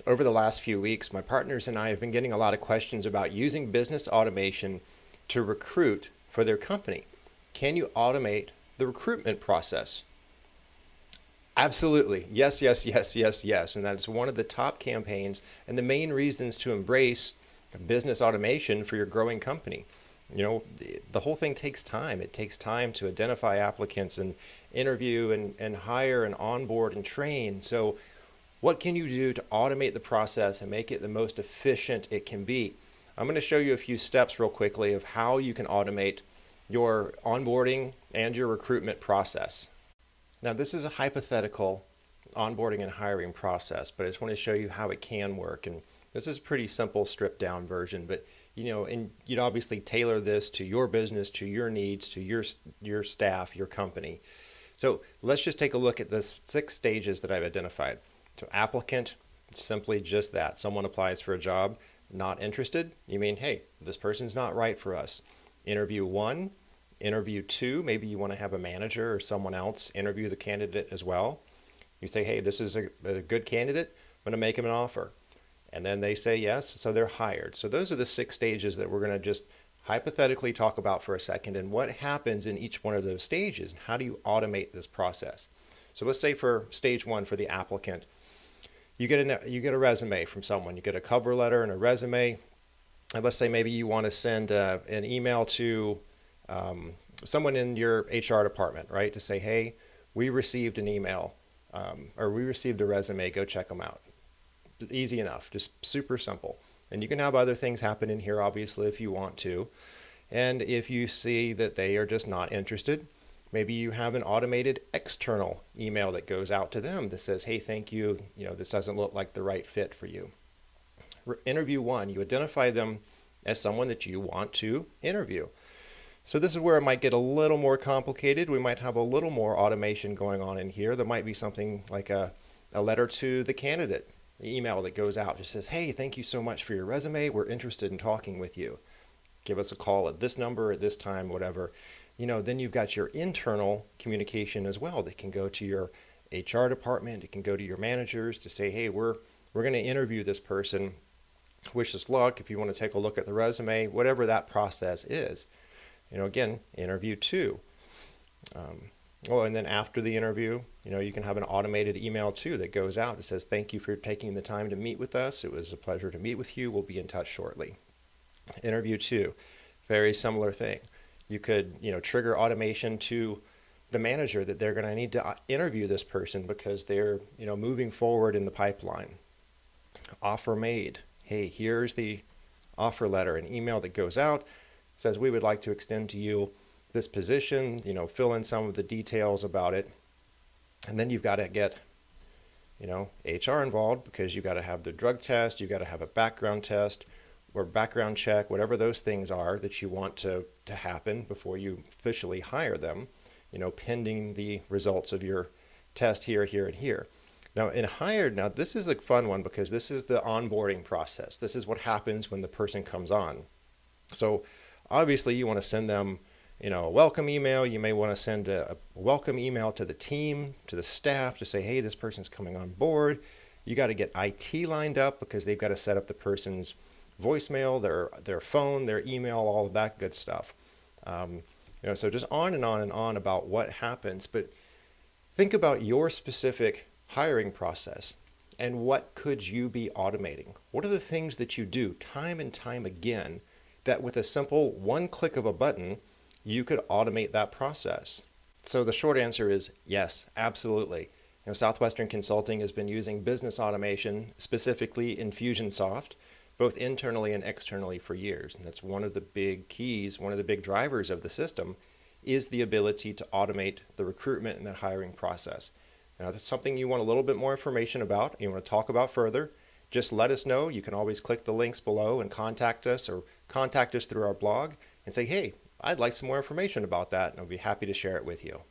Over the last few weeks, my partners and I have been getting a lot of questions about using business automation to recruit for their company. Can you automate the recruitment process? Absolutely. Yes, yes, yes, yes, yes. And that is one of the top campaigns and the main reasons to embrace business automation for your growing company. You know, the whole thing takes time. It takes time to identify applicants and interview and hire and onboard and train. So what can you do to automate the process and make it the most efficient it can be? I'm going to show you a few steps real quickly of how you can automate your onboarding and your recruitment process. Now, this is a hypothetical onboarding and hiring process, but I just want to show you how it can work. And this is a pretty simple stripped down version, but and you'd obviously tailor this to your business, to your needs, to your staff, your company. So let's just take a look at the 6 stages that I've identified. So applicant, simply just that. Someone applies for a job, not interested. You mean, hey, this person's not right for us. Interview 1, interview 2, maybe you want to have a manager or someone else interview the candidate as well. You say, hey, this is a good candidate, I'm going to make him an offer. And then they say yes, so they're hired. So those are the 6 stages that we're going to just hypothetically talk about for a second, and what happens in each one of those stages, and how do you automate this process. So let's say for stage 1, for the applicant, you get a resume from someone. You get a cover letter and a resume. And let's say maybe you want to send an email to someone in your HR department, right? To say, hey, we received an email or we received a resume. Go check them out. Easy enough, just super simple. And you can have other things happen in here, obviously, if you want to. And if you see that they are just not interested, maybe you have an automated external email that goes out to them that says, hey, thank you, this doesn't look like the right fit for you. Interview 1, you identify them as someone that you want to interview. So this is where it might get a little more complicated. We might have a little more automation going on in here. There might be something like a letter to the candidate, the email that goes out just says, hey, thank you so much for your resume. We're interested in talking with you. Give us a call at this number at this time, whatever. Then you've got your internal communication as well that can go to your HR department. It can go to your managers to say, hey, we're going to interview this person. Wish us luck if you want to take a look at the resume, whatever that process is. Again, interview 2. And then after the interview, you can have an automated email too that goes out. It says, thank you for taking the time to meet with us. It was a pleasure to meet with you. We'll be in touch shortly. Interview 2, very similar thing. You could, trigger automation to the manager that they're going to need to interview this person because they're, moving forward in the pipeline. Offer made. Hey, here's the offer letter, an email that goes out, says we would like to extend to you this position, fill in some of the details about it. And then you've got to get, HR involved because you've got to have the drug test, you've got to have a background test or background check, whatever those things are that you want to happen before you officially hire them, pending the results of your test here, here, and here. Now this is a fun one because this is the onboarding process. This is what happens when the person comes on. So obviously you want to send them, a welcome email. You may want to send a welcome email to the team, to the staff to say, hey, this person's coming on board. You got to get IT lined up because they've got to set up the person's voicemail, their phone, their email, all of that good stuff. So just on and on and on about what happens. But think about your specific hiring process and what could you be automating? What are the things that you do time and time again that with a simple one click of a button, you could automate that process? So the short answer is yes, absolutely. Southwestern Consulting has been using business automation, specifically Infusionsoft, both internally and externally for years. And that's one of the big keys, one of the big drivers of the system is the ability to automate the recruitment and the hiring process. Now, if that's something you want a little bit more information about, you want to talk about further, just let us know. You can always click the links below and contact us or contact us through our blog and say, hey, I'd like some more information about that, and I'll be happy to share it with you.